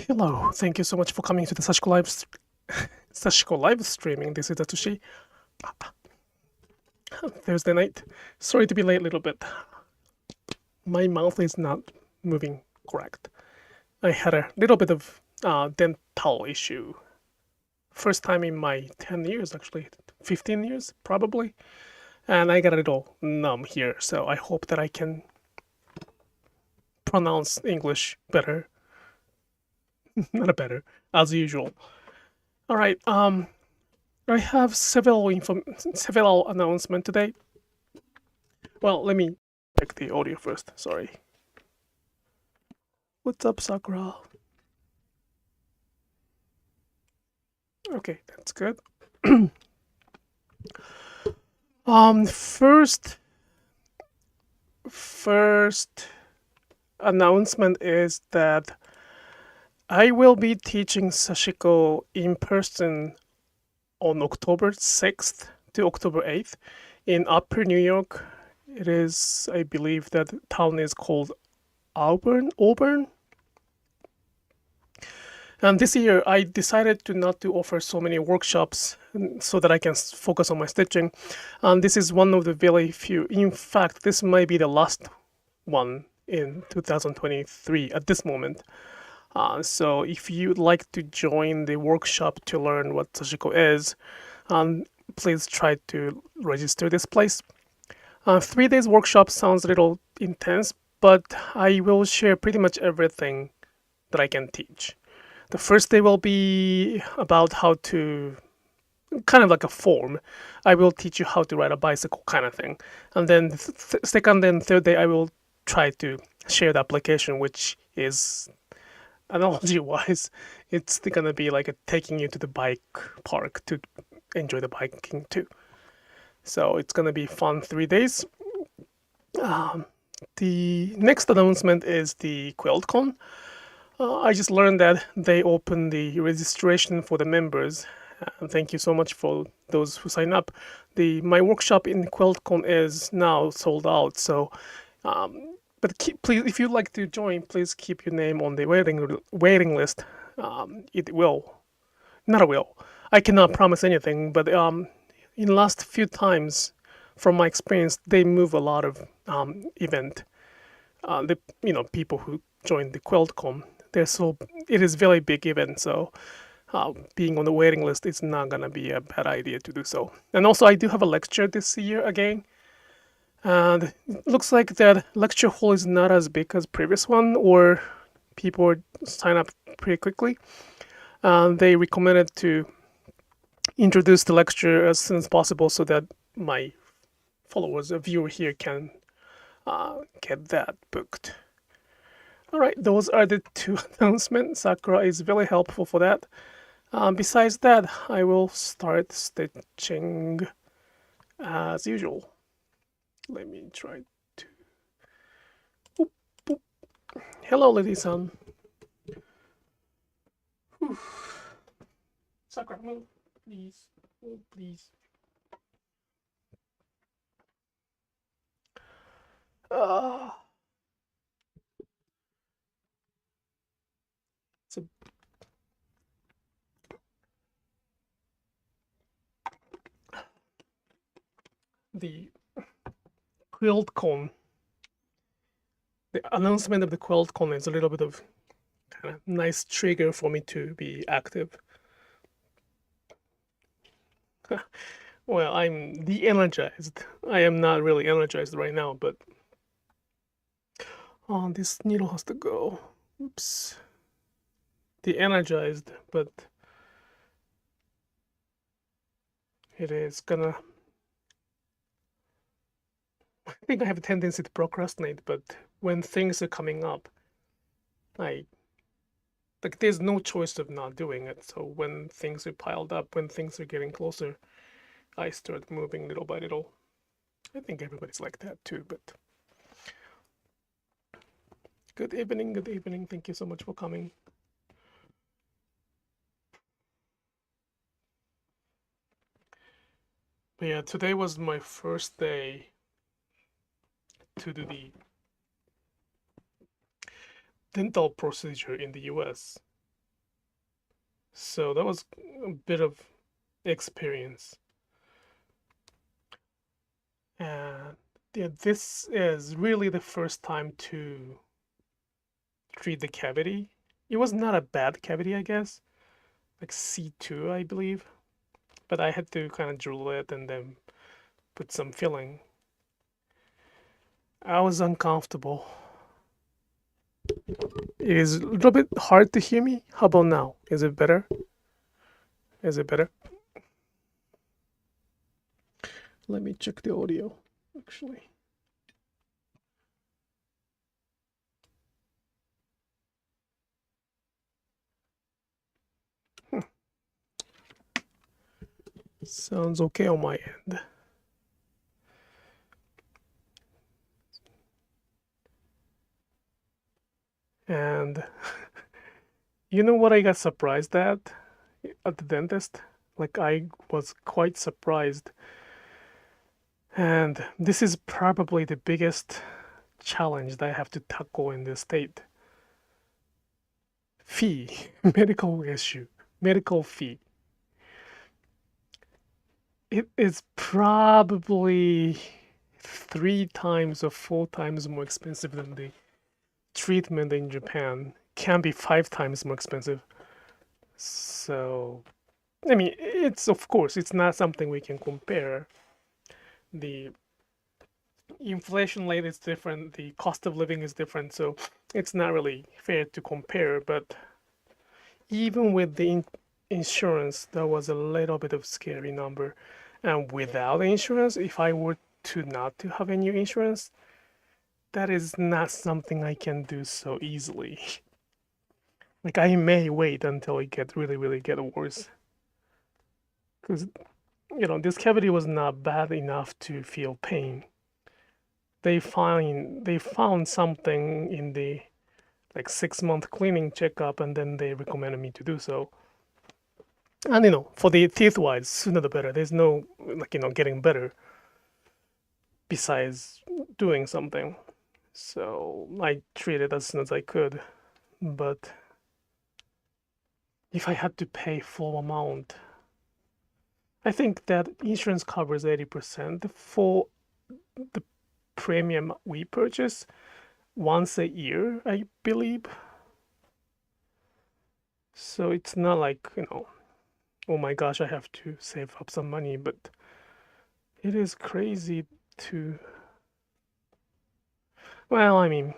Hello, thank you so much for coming to the Sashiko Live Streaming. This is Atsushi. Thursday night. Sorry to be late a little bit. My mouth is not moving correct. I had a little bit of dental issue. First time in my 10 years, actually. 15 years, probably. And I got a little numb here, so I hope that I can pronounce English better. Not better, as usual. All right. I have several announcements today. Well, let me check the audio first. Sorry. What's up, Sakura? Okay, that's good. First announcement is that I will be teaching Sashiko in person on October 6th to October 8th in Upper New York. It is, I believe that town is called Auburn. And this year I decided to not to offer so many workshops so that I can focus on my stitching. And this is one of the very few. In fact, this might be the last one in 2023 at this moment. So if you'd like to join the workshop to learn what Sashiko is, please try to register this place. 3 days workshop sounds a little intense, but I will share pretty much everything that I can teach. The first day will be about how to, kind of like a form. I will teach you how to ride a bicycle kind of thing. And then the second and third day, I will try to share the application, which is, analogy-wise, it's gonna be like taking you to the bike park to enjoy the biking too. So it's gonna be fun 3 days. The next announcement is the QuiltCon. I just learned that they opened the registration for the members. Thank you so much for those who sign up. My workshop in QuiltCon is now sold out. So, but please, if you'd like to join, please keep your name on the waiting list. It will, not a will. I cannot promise anything, but in the last few times, from my experience, they move a lot of event. People who join the QuiltCon, it is very big event. So being on the waiting list is not gonna be a bad idea to do so. And also, I do have a lecture this year again. And it looks like that lecture hall is not as big as previous one, or people sign up pretty quickly. They recommended to introduce the lecture as soon as possible so that my followers, a viewer here, can get that booked. All right, those are the two announcements. Sakura is very helpful for that. Besides that, I will start stitching as usual. Let me try to. Boop, boop. Hello, lady-san. Sakura, move, please. Move, please. The QuiltCon. The announcement of the QuiltCon is a little bit of kind of nice trigger for me to be active. Well, I'm de-energized. I am not really energized right now, but this needle has to go. Oops. De-energized, but it is gonna. I think I have a tendency to procrastinate, but when things are coming up, there's no choice of not doing it. So when things are piled up, when things are getting closer, I start moving little by little. I think everybody's like that too, but good evening, good evening. Thank you so much for coming. But yeah, today was my first day to do the dental procedure in the US. So that was a bit of experience. And yeah, this is really the first time to treat the cavity. It was not a bad cavity, I guess, like C2, I believe, but I had to kind of drill it and then put some filling. I was uncomfortable. It is a little bit hard to hear me. How about now? Is it better? Is it better? Let me check the audio, actually. Sounds okay on my end. And you know what I got surprised at the dentist? Like, I was quite surprised. And this is probably the biggest challenge that I have to tackle in this state. Fee, medical issue, medical fee. It is probably 3 times or 4 times more expensive than the treatment in Japan. Can be 5 times more expensive. So, I mean, it's of course it's not something we can compare. The inflation rate is different, the cost of living is different, so it's not really fair to compare. But even with the insurance, that was a little bit of scary number. And without insurance, if I were to not to have any insurance, that is not something I can do so easily. Like, I may wait until it get really get worse, because this cavity was not bad enough to feel pain. They found something in the like 6 month cleaning checkup, and then they recommended me to do so. And for the teeth wise, sooner the better. There's no like getting better besides doing something. So I treated as soon as I could. But if I had to pay full amount, I think that insurance covers 80% for the premium we purchase once a year, I believe. So it's not like, oh my gosh, I have to save up some money, but it is crazy to, well, I mean,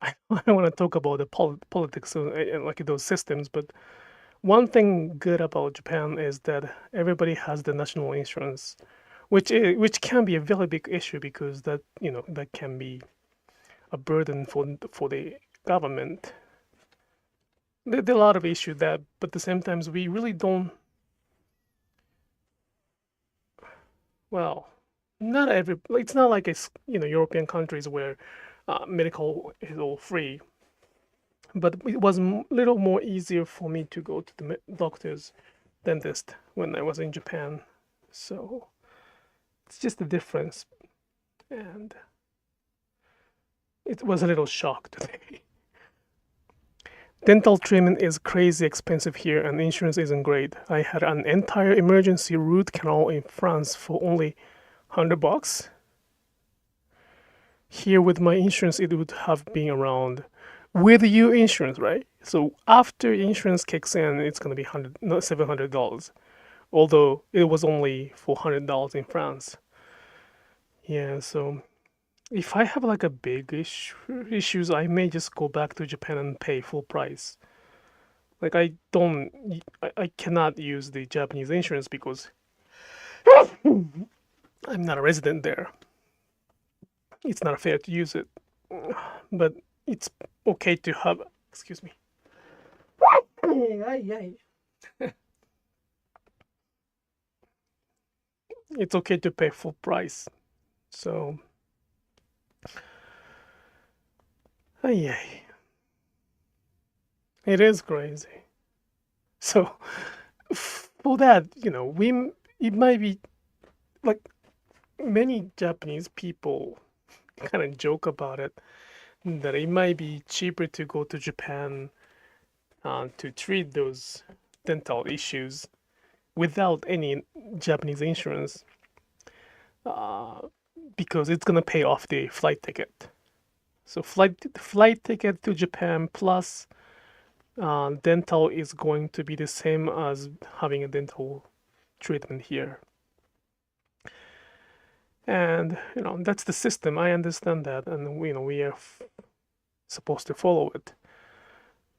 I don't want to talk about the politics and like those systems, but one thing good about Japan is that everybody has the national insurance, which can be a very big issue, because that that can be a burden for the government. There are a lot of issues that, but at the same time, we really don't. Well, not every. It's not like it's European countries where medical is all free. But it was a little more easier for me to go to the doctor's dentist when I was in Japan. So it's just the difference, and it was a little shock today. Dental treatment is crazy expensive here, and insurance isn't great. I had an entire emergency root canal in France for only $100. Here with my insurance, it would have been around, with your insurance, right? So after insurance kicks in, it's gonna be $700. Although it was only $400 in France. Yeah, so if I have like a big issues, I may just go back to Japan and pay full price. Like, I cannot use the Japanese insurance because I'm not a resident there. It's not fair to use it, but it's okay to have. Excuse me. It's okay to pay full price. So, it is crazy. So, for that, it might be like many Japanese people kind of joke about it, that it might be cheaper to go to Japan to treat those dental issues without any Japanese insurance uh, because it's gonna pay off the flight ticket. So flight ticket to Japan plus dental is going to be the same as having a dental treatment here. And that's the system. I understand that, and we are supposed to follow it.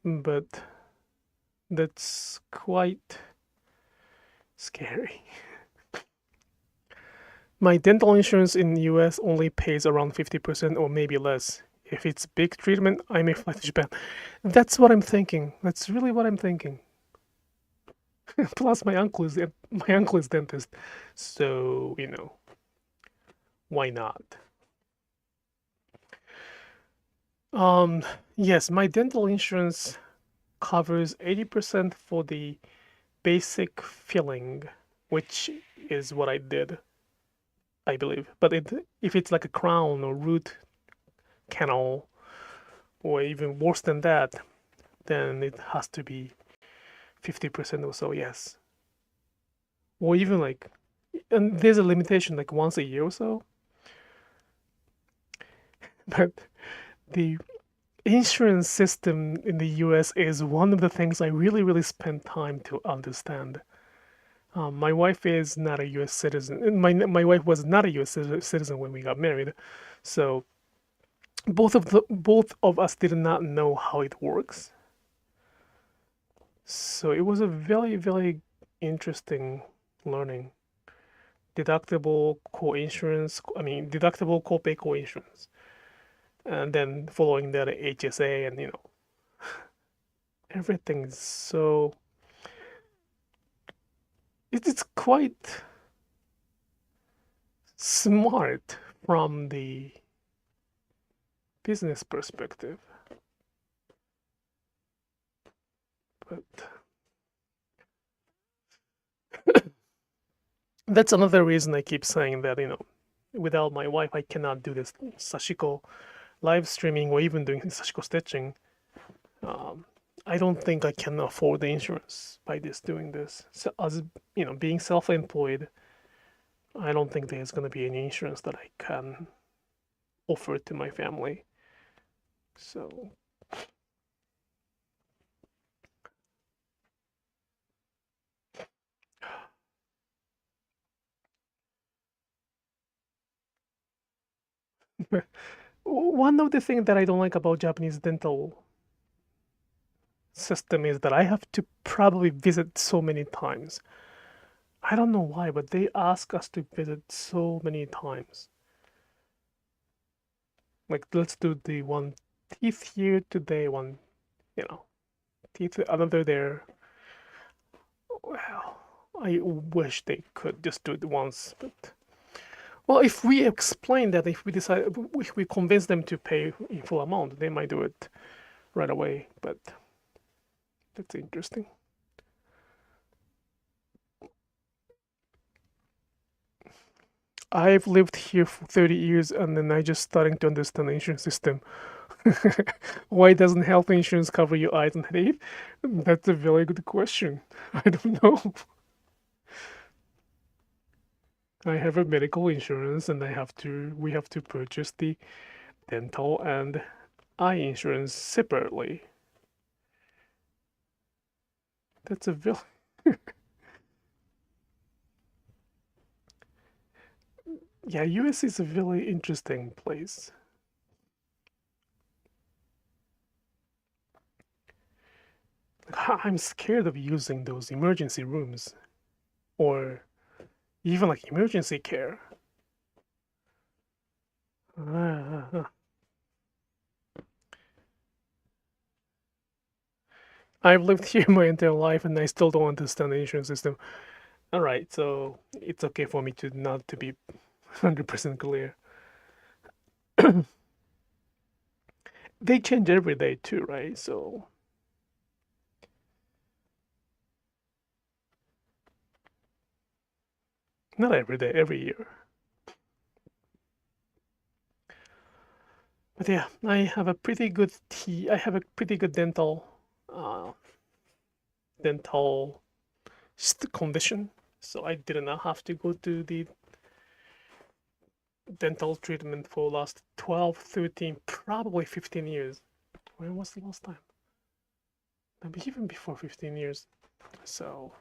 But that's quite scary. My dental insurance in the US only pays around 50% or maybe less. If it's big treatment, I may fly to Japan. That's what I'm thinking. That's really what I'm thinking. Plus, my uncle is dentist, so why not? Yes, my dental insurance covers 80% for the basic filling, which is what I did, I believe. But if it's like a crown or root canal, or even worse than that, then it has to be 50% or so, yes. Or even and there's a limitation like once a year or so. But the insurance system in the US is one of the things I really, really spent time to understand. My wife is not a U.S. citizen. My wife was not a U.S. citizen when we got married, so both of us did not know how it works. So it was a very, very interesting learning. Deductible co-insurance, I mean deductible co-pay co-insurance, and then following that HSA, and everything's so it's quite smart from the business perspective. But that's another reason I keep saying that, without my wife, I cannot do this Sashiko live streaming or even doing Sashiko stitching. I don't think I can afford the insurance by doing this. So as being self-employed, I don't think there's going to be any insurance that I can offer to my family. So one of the things that I don't like about Japanese dental system is that I have to probably visit so many times. I don't know why, but they ask us to visit so many times. Like, let's do the one teeth here today, one, teeth, another there. Well, I wish they could just do it once, but well, if we explain that, if we convince them to pay in full amount, they might do it right away. But that's interesting. I've lived here for 30 years and then I just starting to understand the insurance system. Why doesn't health insurance cover your eyes and teeth? That's a very good question. I don't know. I have a medical insurance and we have to purchase the dental and eye insurance separately. That's a very yeah, US is a really interesting place. I'm scared of using those emergency rooms or even like emergency care. I've lived here my entire life and I still don't understand the insurance system. All right, so it's okay for me to not to be 100% clear. They change every day too, right? So not every day, every year. But yeah, I have a pretty good dental dental condition, so I did not have to go to the dental treatment for last 12, 13, probably 15 years. When was the last time? Maybe even before 15 years. So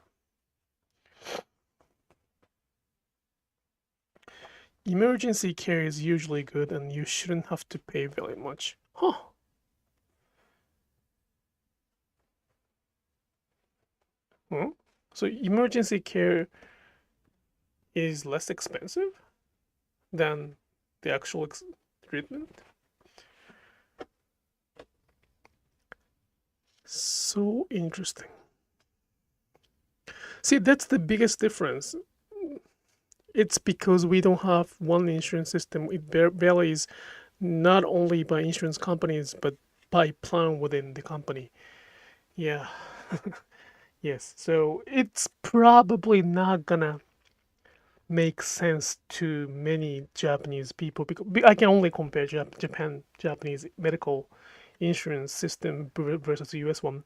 emergency care is usually good and you shouldn't have to pay very much. Huh. Huh? So emergency care is less expensive than the actual treatment? So interesting. See, that's the biggest difference. It's because we don't have one insurance system. It varies not only by insurance companies, but by plan within the company. Yeah. Yes. So it's probably not gonna make sense to many Japanese people because I can only compare Japanese medical insurance system versus the US one.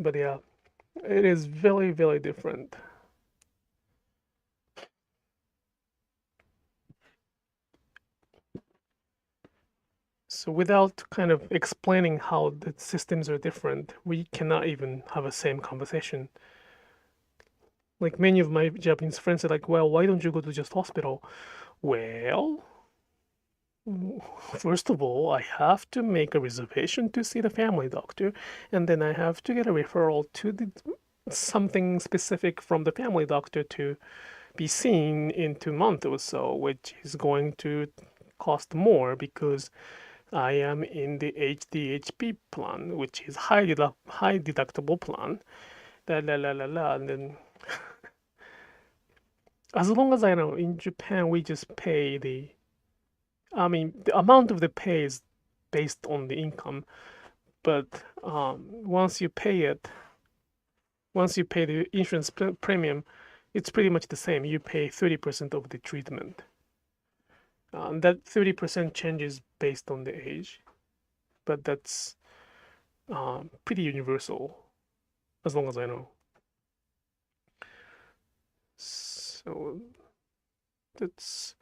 But yeah, it is very, very different. So without kind of explaining how the systems are different, we cannot even have a same conversation. Like many of my Japanese friends are like, well, why don't you go to just hospital? Well, first of all, I have to make a reservation to see the family doctor, and then I have to get a referral to something specific from the family doctor to be seen in 2 months or so, which is going to cost more because I am in the HDHP plan, which is high deductible plan. La la la la la, and then as long as I know, in Japan we just pay the. I mean, the amount of the pay is based on the income, but once you pay it, once you pay the insurance premium, it's pretty much the same. You pay 30% of the treatment. That 30% changes based on the age, but that's pretty universal, as long as I know. So that's.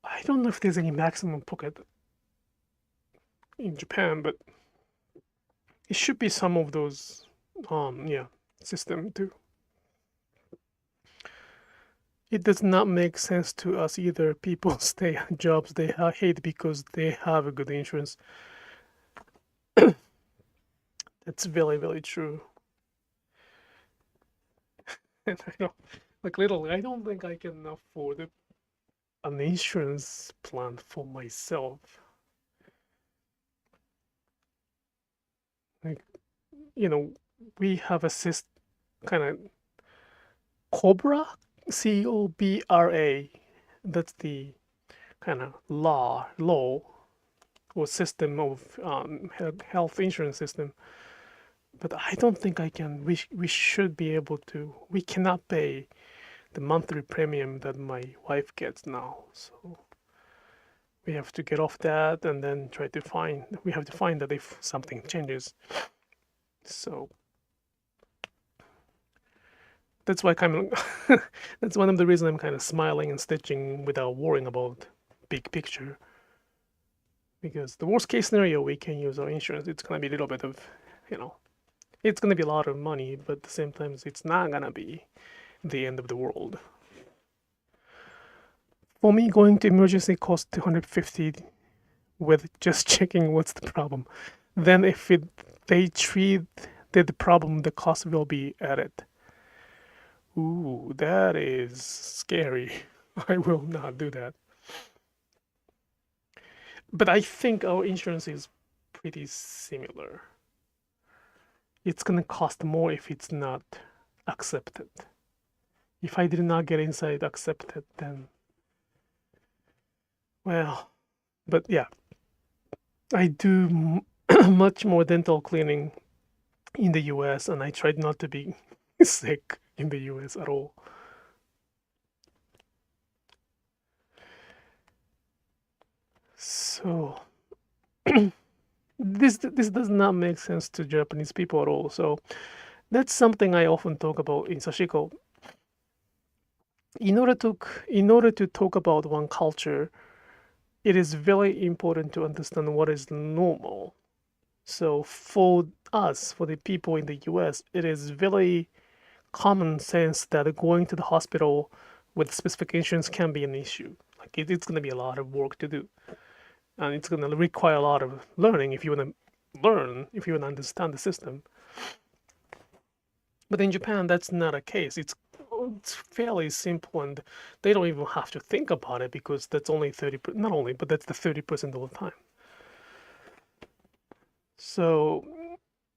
I don't know if there's any maximum pocket in Japan, but it should be some of those, yeah, system too. It does not make sense to us either. People stay on jobs they hate because they have a good insurance. That's very, very true. And I don't, like literally, I don't think I can afford an insurance plan for myself. Like, we have a kind of Cobra, COBRA. That's the kind of law or system of health insurance system. But I don't think I can. We should be able to. We cannot pay the monthly premium that my wife gets now. So we have to get off that and then try to find. We have to find that if something changes. So that's why that's one of the reasons I'm kind of smiling and stitching without worrying about big picture. Because the worst case scenario, we can use our insurance. It's gonna be a little bit of, it's gonna be a lot of money, but at the same time, it's not gonna be the end of the world. For me, going to emergency costs 250 with just checking what's the problem. Then if they treat the problem, the cost will be added. Ooh, that is scary. I will not do that. But I think our insurance is pretty similar. It's gonna cost more if it's not accepted. If I did not get inside accepted, then well, but yeah, I do much more dental cleaning in the US, and I tried not to be sick in the US at all. So this does not make sense to Japanese people at all. So that's something I often talk about in Sashiko. In order to talk about one culture, it is very important to understand what is normal. So for us, for the people in the US, it is very common sense that going to the hospital with specifications can be an issue. Like it's going to be a lot of work to do, and it's going to require a lot of learning if you want to learn, if you want to understand the system. But in Japan, that's not a case. It's fairly simple, and they don't even have to think about it because that's only 30. Not only, but that's the 30% of the time. So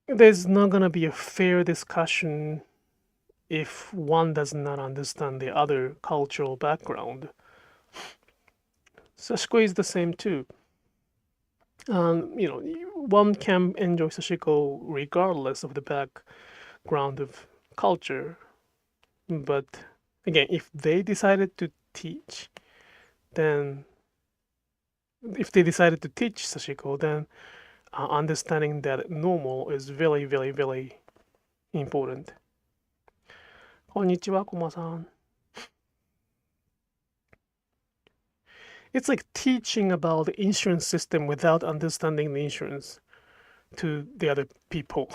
there's not gonna be a fair discussion if one does not understand the other cultural background. Sashiko is the same too. One can enjoy Sashiko regardless of the background of culture. But again, if they decided to teach, then if they decided to teach Sashiko, then understanding that normal is very, very, very important. こんにちは、コマさん。It's like teaching about the insurance system without understanding the insurance to the other people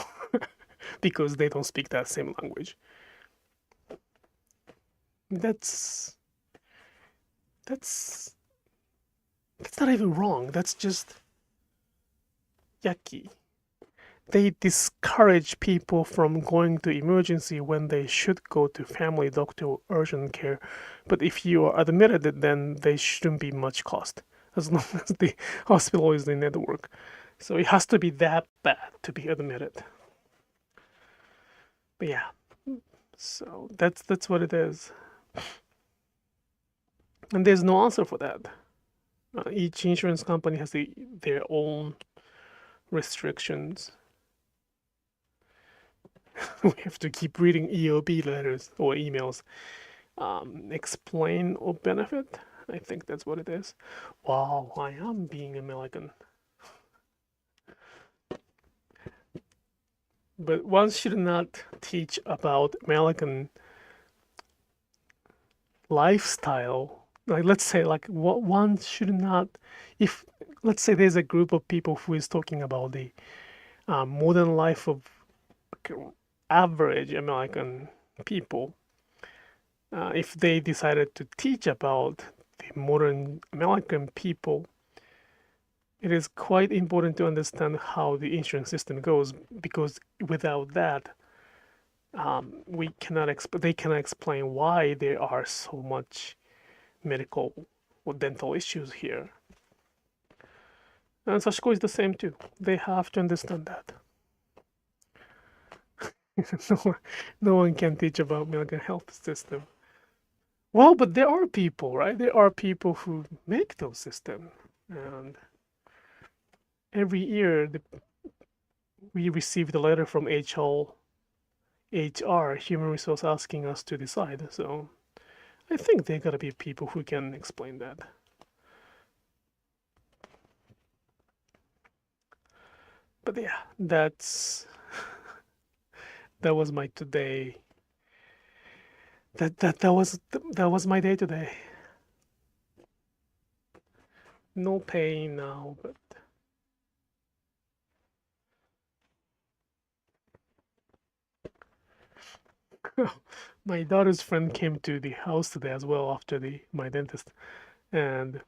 because they don't speak that same language. That's not even wrong. That's just yucky. They discourage people from going to emergency when they should go to family doctor or urgent care. But if you are admitted, then they shouldn't be much cost as long as the hospital is in network. So it has to be that bad to be admitted. But yeah, so that's what it is. And there's no answer for that. Each insurance company has their own restrictions. We have to keep reading EOB letters or emails. Explain or benefit? I think that's what it is. Wow, I am being American. But one should not teach about American lifestyle. Like let's say what one should not, if let's say there's a group of people who is talking about the modern life of average American people, if they decided to teach about the modern American people, it is quite important to understand how the insurance system goes, because without that, they cannot explain why there are so much medical or dental issues here. And Sashiko is the same too. They have to understand that. No one can teach about American health system. Well, but there are people, right? There are people who make those systems, and every year we receive the letter from HR, human resource, asking us to decide. So I think there gotta be people who can explain that. But yeah, that was my today. That was my day today. No pain now, but my daughter's friend came to the house today as well after my dentist, and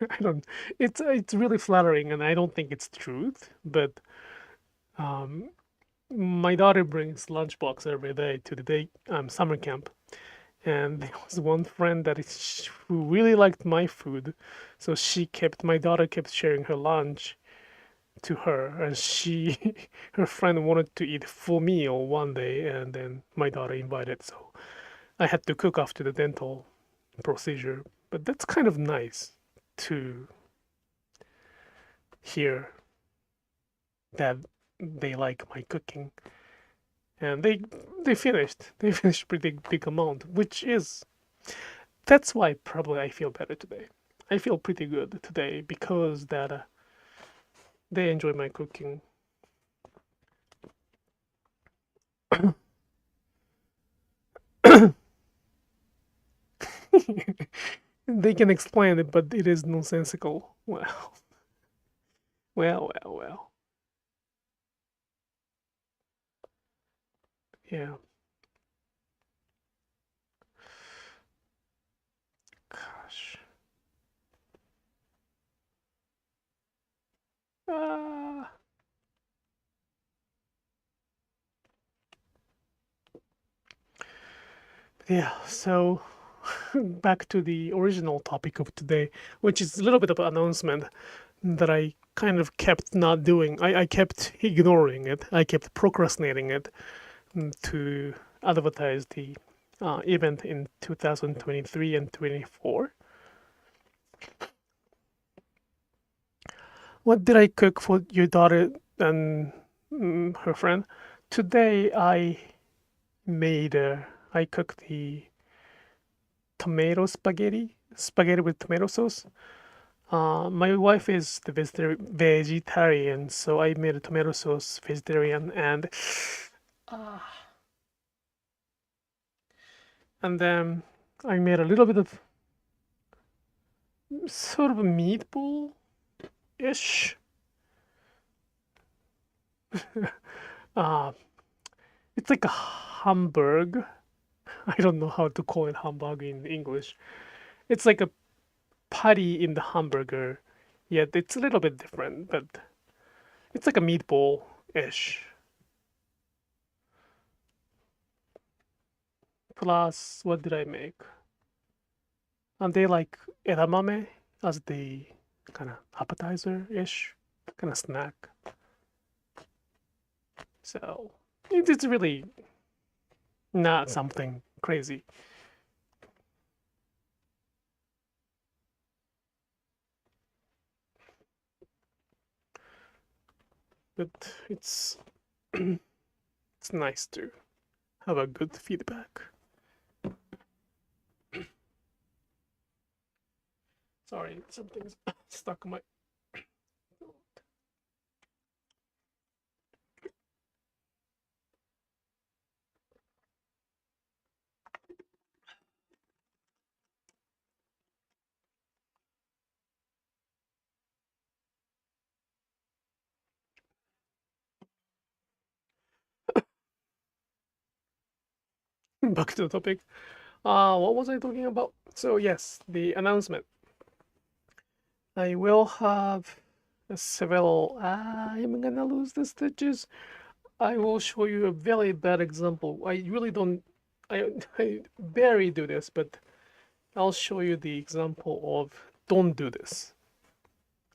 I don't. It's really flattering, and I don't think it's truth, but my daughter brings lunchbox every day to the summer camp, and there was one friend who really liked my food, so my daughter kept sharing her lunch to her, and her friend wanted to eat full meal one day, and then my daughter invited, so I had to cook after the dental procedure. But that's kind of nice to hear that they like my cooking, and they finished pretty big amount, that's why probably I feel better today. I feel pretty good today because that they enjoy my cooking. They can explain it, but it is nonsensical. Well, well. Yeah. Gosh. Yeah, so back to the original topic of today, which is a little bit of an announcement that I kind of kept not doing. I kept ignoring it. I kept procrastinating it to advertise the event in 2023 and 24. What did I cook for your daughter and her friend? Today I cooked the tomato spaghetti with tomato sauce. My wife is the vegetarian, so I made a tomato sauce vegetarian, and then I made a little bit of sort of a meatball-ish. It's like a hamburg. I don't know how to call it hamburg in English. It's like a patty in the hamburger, yet it's a little bit different, but it's like a meatball-ish. Plus, what did I make? And they like edamame as the kind of appetizer-ish kind of snack. So it's really not something crazy. But it's it's nice to have a good feedback. Sorry, something's stuck in my back to the topic. What was I talking about? So yes, the announcement. I will have several. I'm gonna lose the stitches. I will show you a very bad example. I really don't. I barely do this, but I'll show you the example of don't do this.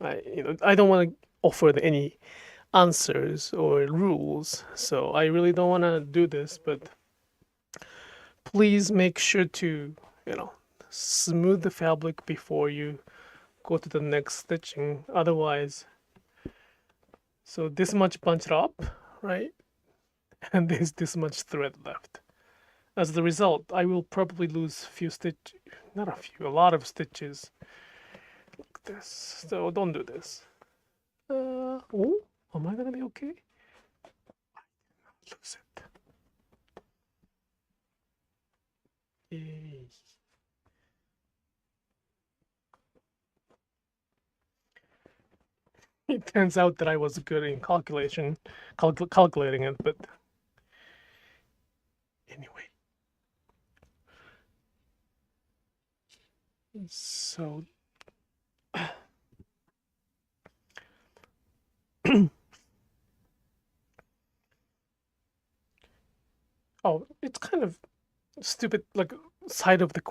I don't want to offer any answers or rules, so I really don't want to do this. But please make sure to smooth the fabric before you go to the next stitching. Otherwise, so this much bunched up, right? And there's this much thread left. As the result, I will probably lose a lot of stitches like this. So don't do this. Oh, am I gonna be okay? Lose it. Yay. It turns out that I was good in calculating it, but anyway. So oh, it's kind of stupid, like side of the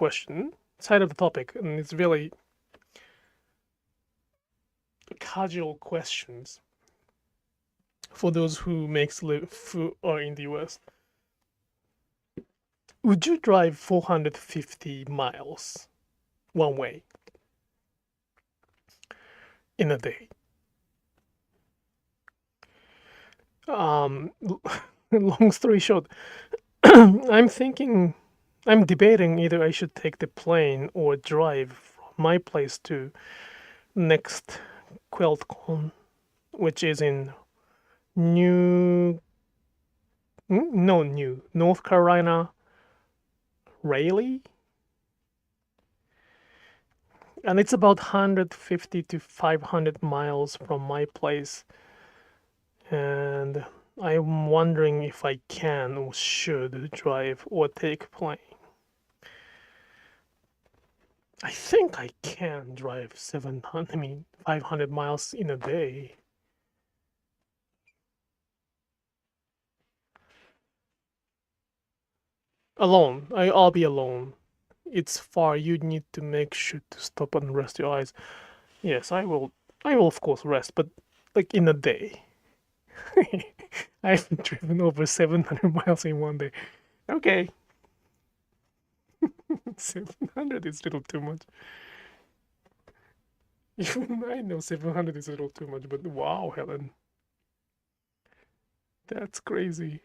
topic, and it's really casual questions for those who are in the US. Would you drive 450 miles one way in a day? Long story short, I'm debating either I should take the plane or drive my place to next QuiltCon, which is in North Carolina, Raleigh, and it's about 150 to 500 miles from my place, and I'm wondering if I can or should drive or take plane. I think I can drive 500 miles in a day. Alone. I'll be alone. It's far. You need to make sure to stop and rest your eyes. Yes, I will. I will of course rest, but like in a day. I've driven over 700 miles in one day. Okay. 700 is a little too much. Even I know 700 is a little too much, but wow, Helen. That's crazy.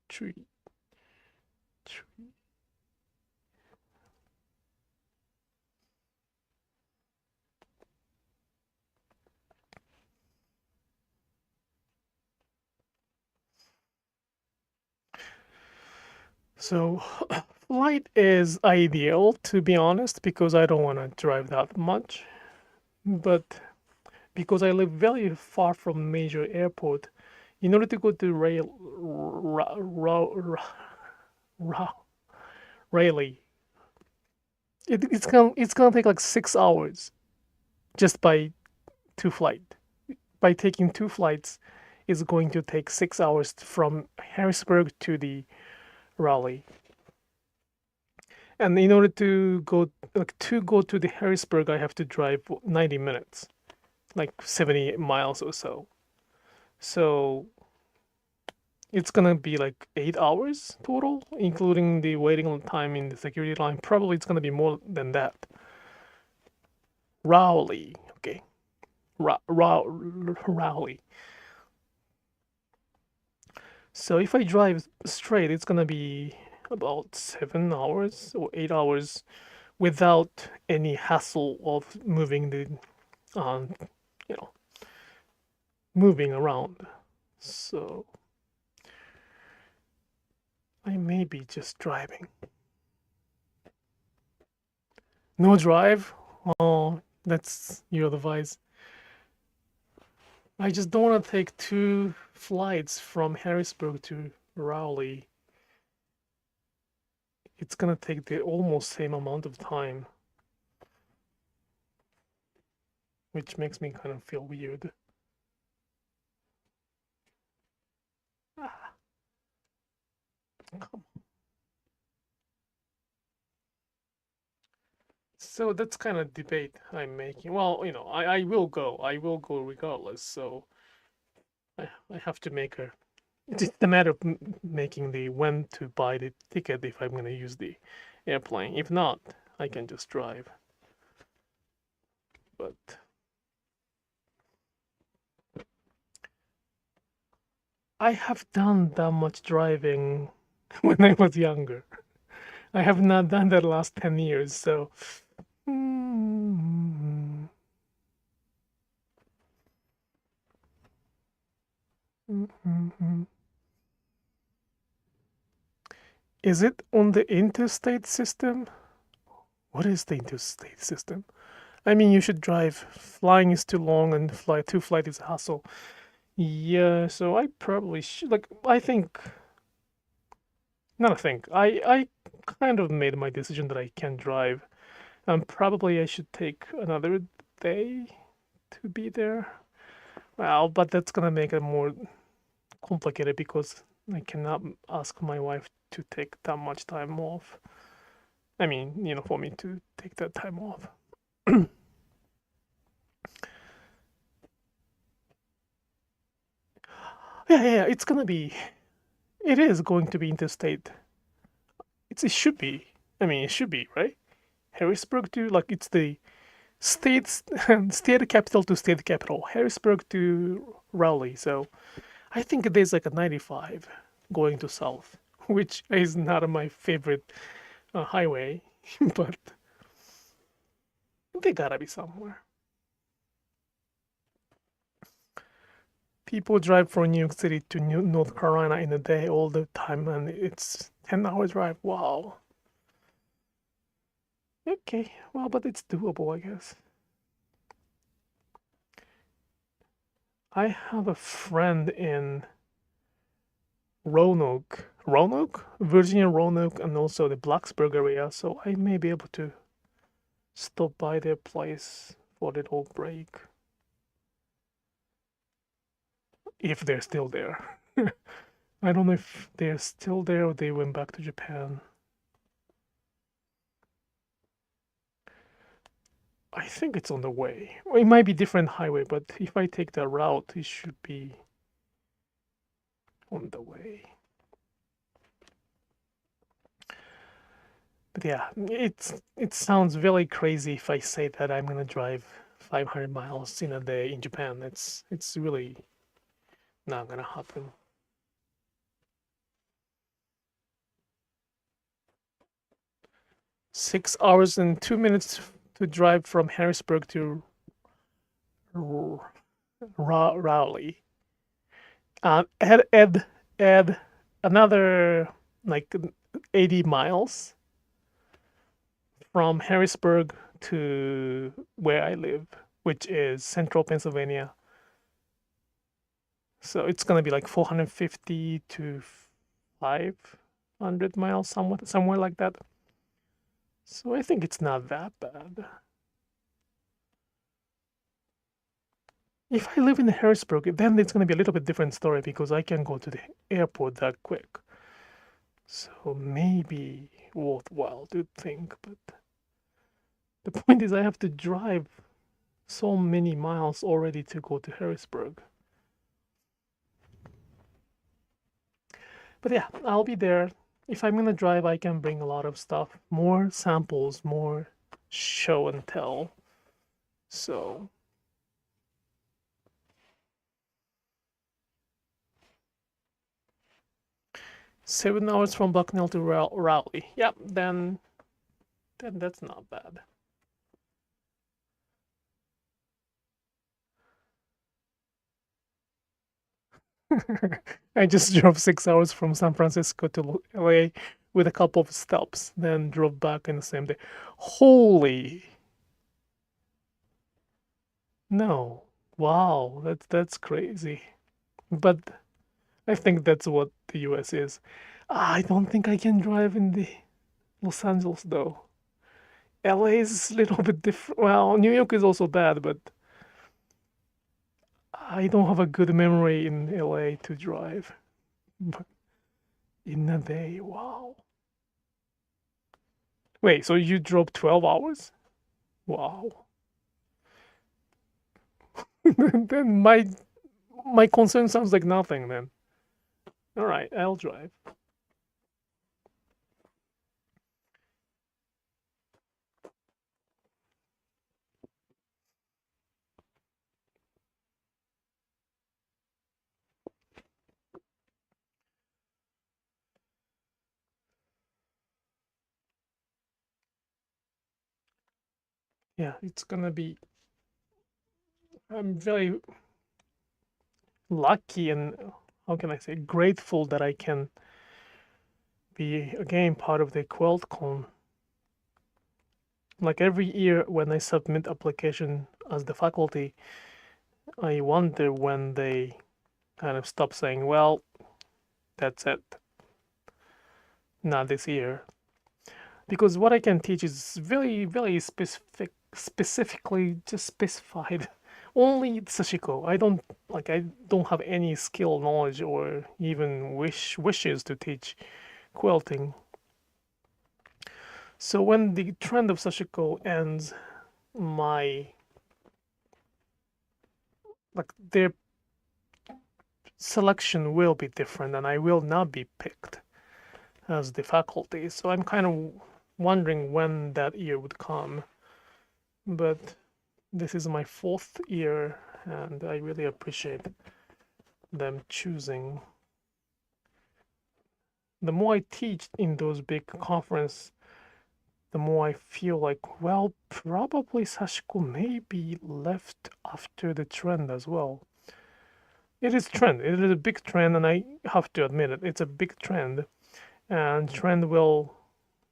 Tree. So, flight is ideal, to be honest, because I don't want to drive that much. But because I live very far from major airport, in order to go to Raleigh, it's gonna take like 6 hours just by two flight. By taking two flights, it's going to take 6 hours from Harrisburg to the Raleigh. And in order to go to the Harrisburg, I have to drive 90 minutes, like 70 miles or so. So it's gonna be like 8 hours total, including the waiting time in the security line. Probably it's gonna be more than that. Raleigh, okay, Raleigh. So if I drive straight, it's gonna be about 7 hours or 8 hours without any hassle of moving moving around. So I may be just driving. No drive? Oh, that's your advice. I just don't want to take two flights from Harrisburg to Raleigh. It's gonna take the almost same amount of time, which makes me kind of feel weird. Come on. So that's kind of debate I'm making. Well, I will go. I will go regardless. So I have to make a. It's the matter of making the when to buy the ticket if I'm gonna use the airplane. If not, I can just drive. But I have done that much driving when I was younger. I have not done that the last 10 years, so. Is it on the interstate system? What is the interstate system? I mean, you should drive. Flying is too long, and two flight is a hassle. Yeah, so I probably should. I think. Not a think. I kind of made my decision that I can drive. Probably I should take another day to be there. Well, but that's gonna make it more complicated because I cannot ask my wife to take that much time off. I mean, for me to take that time off. Yeah, it's gonna be. It is going to be interstate. It should be. I mean, it should be, right? Harrisburg to it's the state capital to state capital. Harrisburg to Raleigh. So I think there's like a 95 going to south. which is not my favorite highway, but they gotta be somewhere. People drive from New York City to North Carolina in a day all the time, and it's 10-hour drive. Wow. Okay, well, but it's doable, I guess. I have a friend in Roanoke, Virginia Roanoke, and also the Blacksburg area, so I may be able to stop by their place for a little break. If they're still there. I don't know if they're still there or they went back to Japan. I think it's on the way. Well, it might be different highway, but if I take that route, it should be on the way. But yeah, it sounds very crazy if I say that I'm gonna drive 500 miles in a day in Japan. It's really not gonna happen. 6 hours and 2 minutes to drive from Harrisburg to Raleigh. Add another like 80 miles from Harrisburg to where I live, which is central Pennsylvania. So it's gonna be like 450 to 500 miles, somewhere like that. So I think it's not that bad. If I live in Harrisburg, then it's gonna be a little bit different story because I can go to the airport that quick. So maybe worthwhile to think, but the point is I have to drive so many miles already to go to Harrisburg. But yeah, I'll be there. If I'm gonna drive, I can bring a lot of stuff, more samples, more show and tell. So 7 hours from Bucknell to Raleigh. Yep, then that's not bad. I just drove 6 hours from San Francisco to LA with a couple of stops, then drove back in the same day. Holy no. Wow, that's crazy. But I think that's what the US is. I don't think I can drive in the Los Angeles though. LA is a little bit different. Well, New York is also bad, but I don't have a good memory in LA to drive. But in a day, wow. Wait, so you drove 12 hours? Wow. Then my concern sounds like nothing then. All right, I'll drive. Yeah, it's gonna be. I'm very lucky and how can I say grateful that I can be again part of the QuiltCon. Like every year when I submit application as the faculty, I wonder when they kind of stop saying, well, that's it. Not this year. Because what I can teach is very, very specifically just specified. Only Sashiko. I don't have any skill, knowledge, or even wishes to teach quilting. So when the trend of Sashiko ends, their selection will be different, and I will not be picked as the faculty. So I'm kind of wondering when that year would come. But this is my 4th year, and I really appreciate them choosing the more I teach in those big conferences, the more I feel like, well, probably Sashiko may be left after the trend as well. It is trend. It is a big trend, and I have to admit it. It's a big trend, and trend will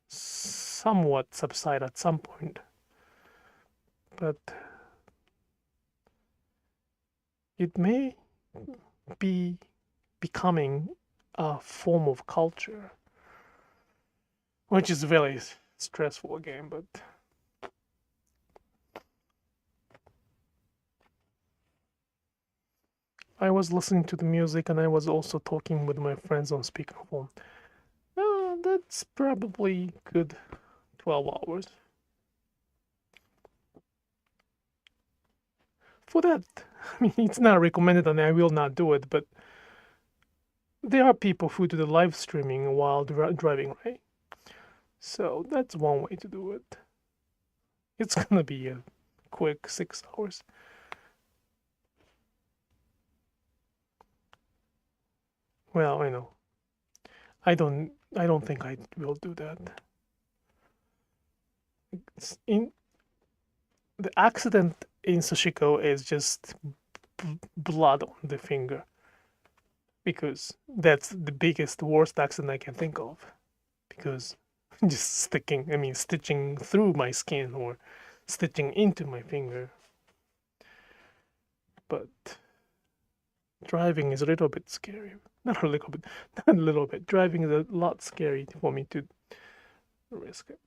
somewhat subside at some point. But it may be becoming a form of culture, which is very stressful again, but I was listening to the music and I was also talking with my friends on speakerphone. That's probably good 12 hours. For that, I mean, it's not recommended and I will not do it, but there are people who do the live streaming while driving, right? So that's one way to do it. It's gonna be a quick 6 hours. Well, I know. I don't think I will do that. In the accident in Sashiko is just blood on the finger, because that's the biggest, worst accident I can think of. Because just stitching through my skin or stitching into my finger. But driving is a little bit scary. Not a little bit, not a little bit. Driving is a lot scary for me to risk it.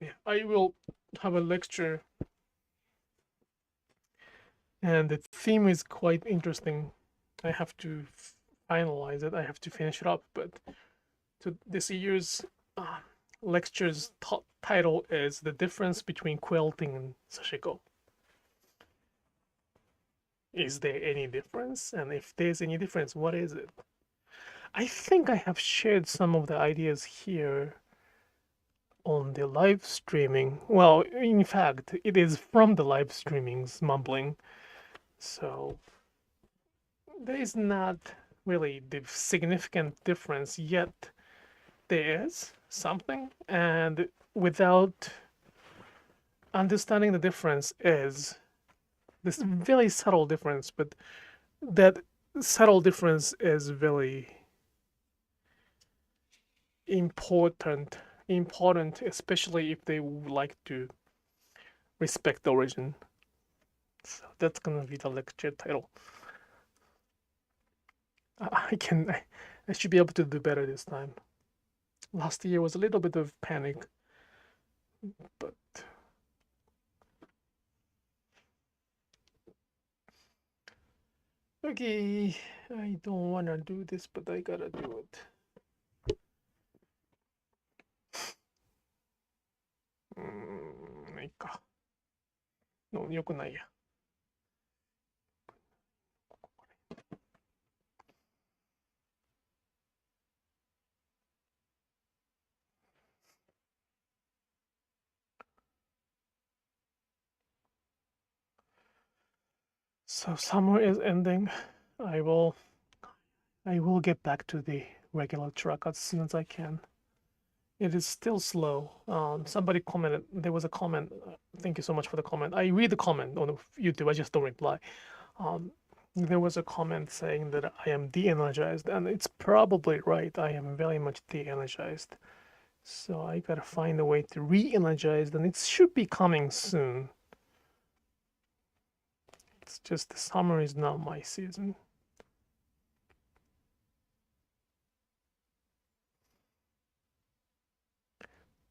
Yeah, I will have a lecture, and the theme is quite interesting. I have to finalize it. I have to finish it up. But this year's lecture's title is "The Difference Between Quilting and Sashiko." Is there any difference? And if there's any difference, what is it? I think I have shared some of the ideas here on the live streaming. Well, in fact, it is from the live streaming's mumbling. So there is not really the significant difference yet. There is something, and without understanding the difference is this very subtle difference, but that subtle difference is very important, especially if they would like to respect the origin. So that's gonna be the lecture title. I should be able to do better this time. Last year was a little bit of panic, but okay, I don't wanna do this, but I gotta do it. いいか。よくないや。So summer is ending. I will get back to the regular track as soon as I can. It is still slow. Somebody commented. There was a comment. Thank you so much for the comment. I read the comment on YouTube. I just don't reply. There was a comment saying that I am de-energized, and it's probably right. I am very much de-energized. So I gotta find a way to re-energize, and it should be coming soon. It's just the summer is not my season.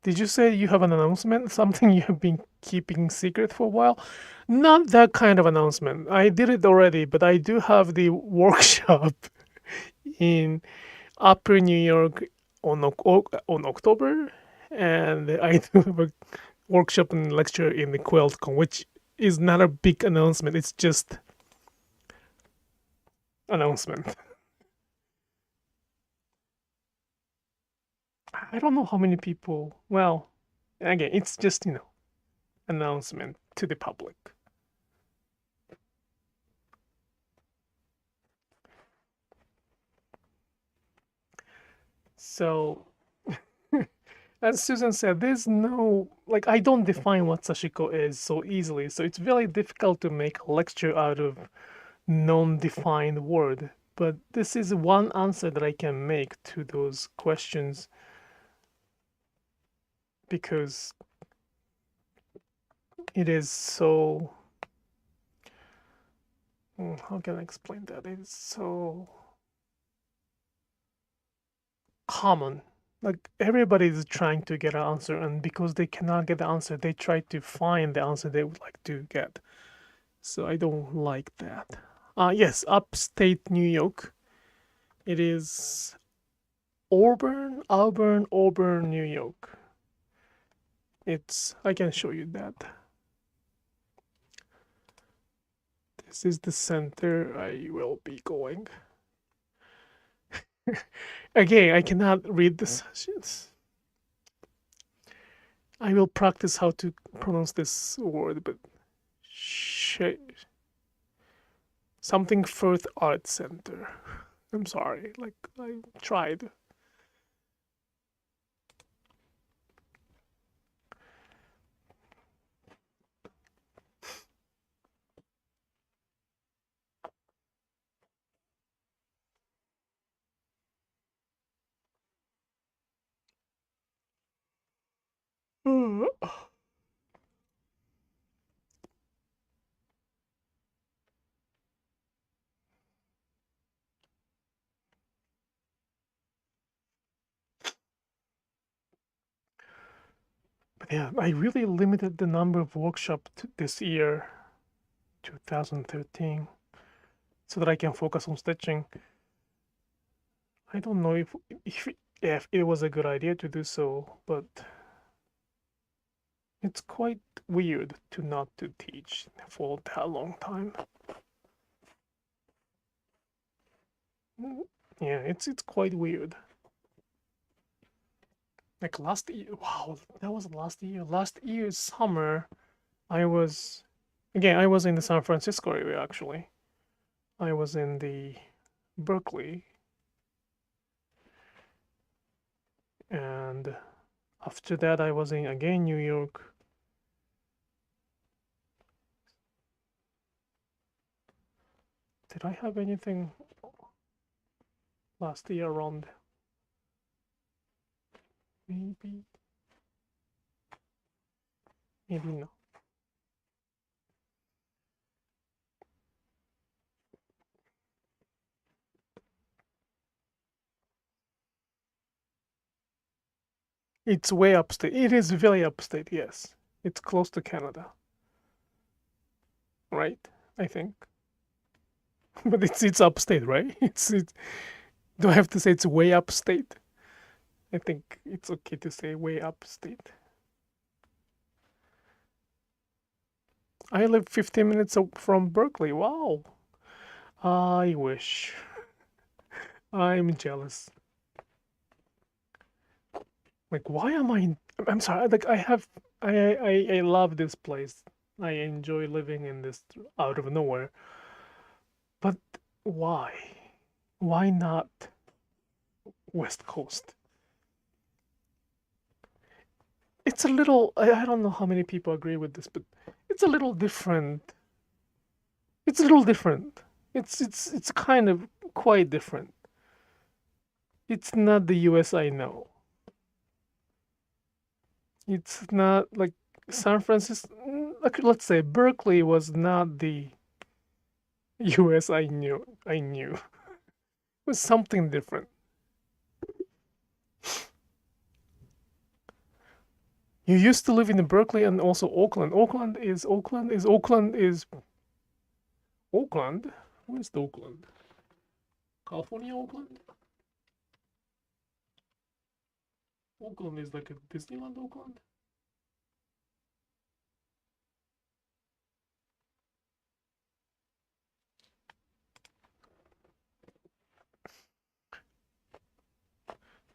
Did you say you have an announcement? Something you have been keeping secret for a while? Not that kind of announcement. I did it already, but I do have the workshop in Upper New York on October, and I do have a workshop and lecture in the QuiltCon, which is not a big announcement. It's just announcement. I don't know how many people. Well, again, it's just announcement to the public. So, as Susan said, there's no, like, I don't define what Sashiko is so easily, so it's very difficult to make a lecture out of non-defined word. But this is one answer that I can make to those questions because it is so, how can I explain that? It's so common. Like everybody is trying to get an answer, and because they cannot get the answer, they try to find the answer they would like to get. So I don't like that. Yes, upstate New York. It is Auburn, New York. I can show you that. This is the center I will be going. Again, I cannot read this. I will practice how to pronounce this word, but something Firth Art Center. I'm sorry, like I tried. But yeah, I really limited the number of workshops this year, 2013, so that I can focus on stitching. I don't know if it was a good idea to do so, but it's quite weird to not to teach for that long time. Yeah, it's quite weird. Like last year, wow, that was last year. Last year's summer, I was in the San Francisco area actually. I was in the Berkeley, and after that I was in again New York. Did I have anything last year around? Maybe no. It's way upstate. It is very upstate, yes. It's close to Canada. Right? I think. But it's upstate, right? Do I have to say it's way upstate? I think it's okay to say way upstate. I live 15 minutes from Berkeley. Wow. I wish. I'm jealous. Like, why am I'm sorry. Like, I love this place. I enjoy living in this out of nowhere. But why? Why not West Coast? It's a little, I don't know how many people agree with this, but it's a little different. It's a little different. It's kind of quite different. It's not the US I know. It's not like San Francisco. Like, let's say Berkeley was not the US I knew. It was something different. You used to live in Berkeley and also Oakland. Oakland. Where's the Oakland? California, Oakland? Oakland is like a Disneyland, Oakland?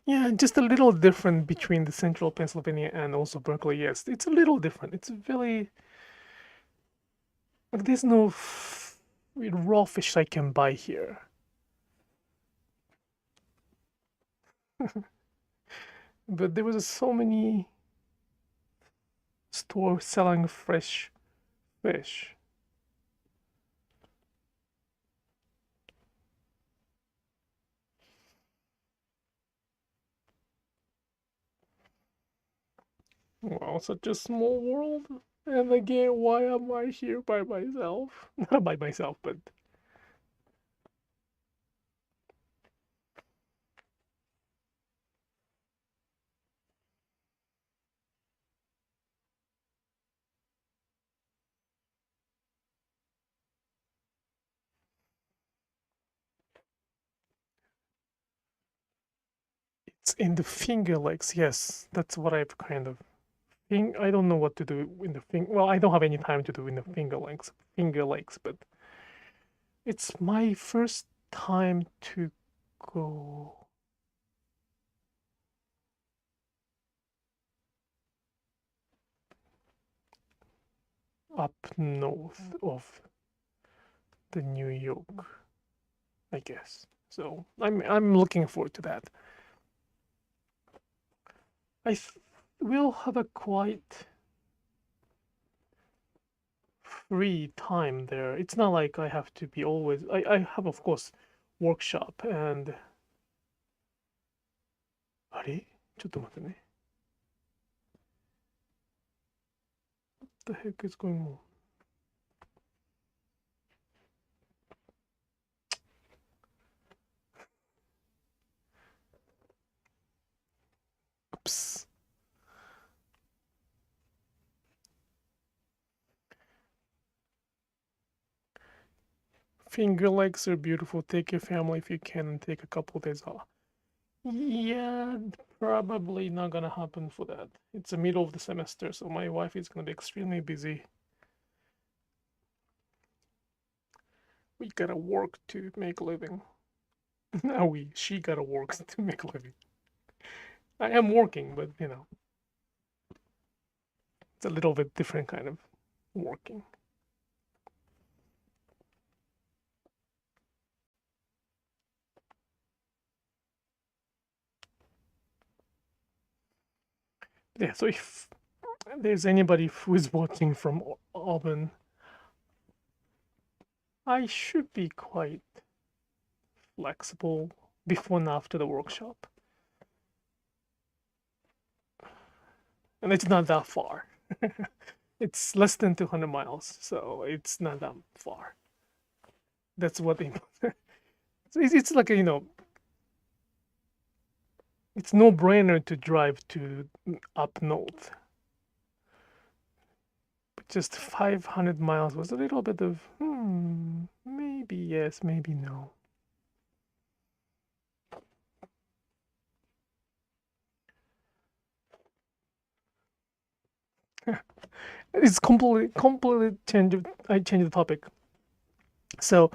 Yeah, just a little different between the central Pennsylvania and also Berkeley. Yes, it's a little different. It's very like there's no raw fish I can buy here. But there was so many stores selling fresh fish. Wow, such a small world. And again, why am I here by myself? Not by myself, but it's in the Finger Lakes. Yes, that's what I've kind of think. I don't know what to do in the Finger. Well, I don't have any time to do in the Finger Lakes. Finger Lakes, but it's my first time to go up north of the New York, I guess. So I'm looking forward to that. I will have a quite free time there. It's not like I have to be always. I have of course workshop and. あれちょっと待ってね。What the heck is going on? Oops. Finger Lakes are beautiful. Take your family if you can and take a couple of days off. Yeah, probably not gonna happen for that. It's the middle of the semester, so my wife is gonna be extremely busy. We gotta work to make a living. Now she gotta work to make a living. I am working, but you know, it's a little bit different kind of working. Yeah, so if there's anybody who is watching from Auburn, I should be quite flexible before and after the workshop. And it's not that far. It's less than 200 miles, so it's not that far. That's what they so it's like, you know, it's no brainer to drive to up north. But just 500 miles was a little bit of, maybe yes, maybe no. It's completely changed. I changed the topic. So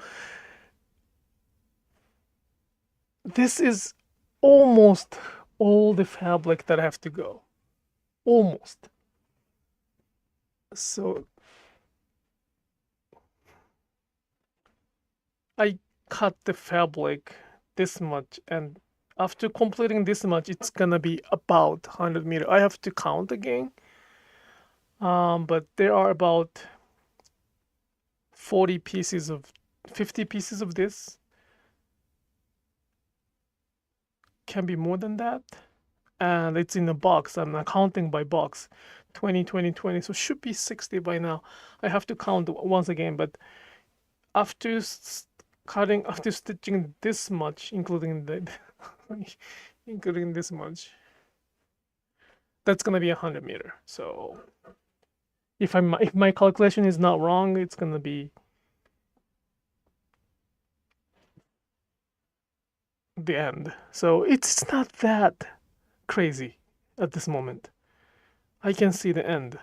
this is almost all the fabric that I have to go. Almost. So I cut the fabric this much, and after completing this much, it's gonna be about 100 meters. I have to count again. But there are about 50 pieces of this. Can be more than that. And it's in a box. I'm not counting by box. 20, 20, 20. So should be 60 by now. I have to count once again. But after after stitching this much, including including this much, that's gonna be 100 meter. So if my calculation is not wrong, it's gonna be the end. So it's not that crazy at this moment. I can see the end,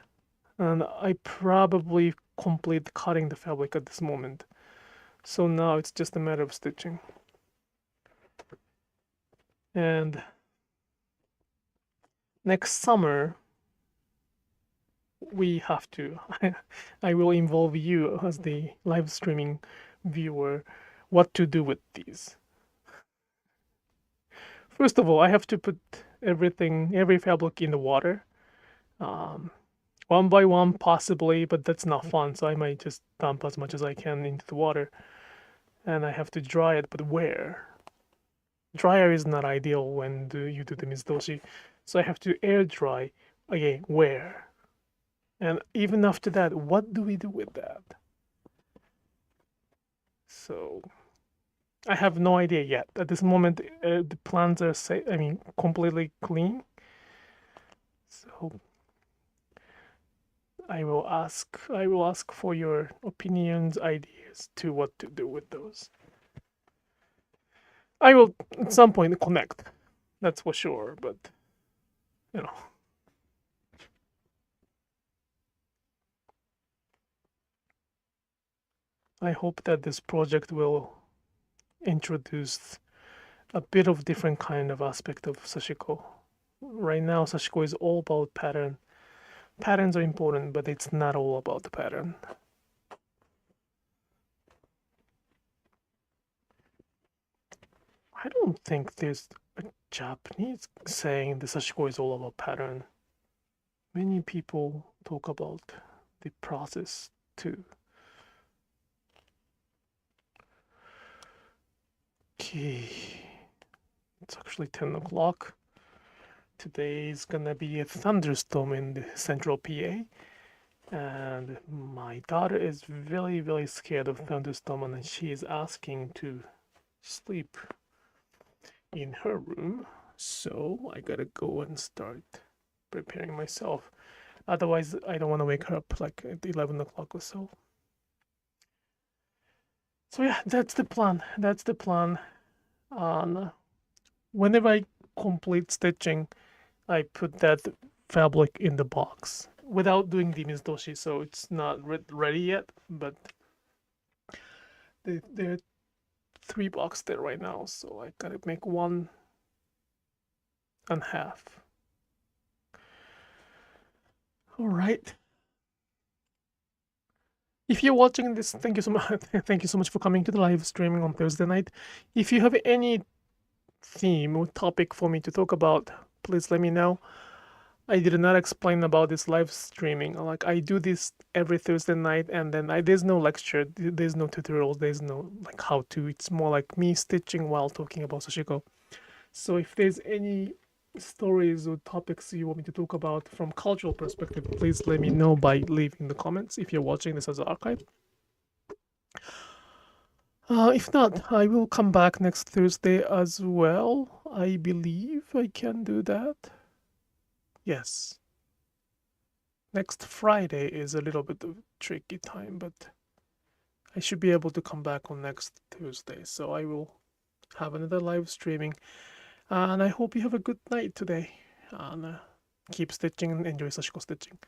and I probably complete cutting the fabric at this moment. So now it's just a matter of stitching. And next summer we have to I will involve you as the live streaming viewer what to do with these. First of all, I have to put every fabric in the water, one by one possibly, but that's not fun, so I might just dump as much as I can into the water, and I have to dry it. But where? Dryer is not ideal when you do the mizutoshi, so I have to air dry. Again, where? And even after that, what do we do with that? So I have no idea yet. At this moment, the plants are completely clean. So I will ask for your opinions, ideas to what to do with those. I will at some point connect. That's for sure, but you know. I hope that this project will introduce a bit of different kind of aspect of Sashiko. Right now, Sashiko is all about pattern. Patterns are important, but it's not all about the pattern. I don't think there's a Japanese saying the Sashiko is all about pattern. Many people talk about the process too. Okay, it's actually 10 o'clock. Today is gonna be a thunderstorm in the central PA, and my daughter is very, very scared of thunderstorm, and she is asking to sleep in her room. So I gotta go and start preparing myself. Otherwise, I don't want to wake her up like at 11 o'clock or so. So yeah, that's the plan. Whenever I complete stitching, I put that fabric in the box without doing the mizutoshi, so it's not ready yet. But there are 3 boxes there right now, so I gotta make 1.5. All right. If you're watching this, thank you so much. Thank you so much for coming to the live streaming on Thursday night. If you have any theme or topic for me to talk about, please let me know. I did not explain about this live streaming. Like I do this every Thursday night, and then there's no lecture, there's no tutorials, there's no like how to. It's more like me stitching while talking about Sashiko. So if there's any stories or topics you want me to talk about from cultural perspective, please let me know by leaving the comments if you're watching this as an archive. If not, I will come back next Thursday as well. I believe I can do that. Yes. Next Friday is a little bit of tricky time, but I should be able to come back on next Tuesday. So I will have another live streaming. And I hope you have a good night today. And keep stitching and enjoy Sashiko stitching.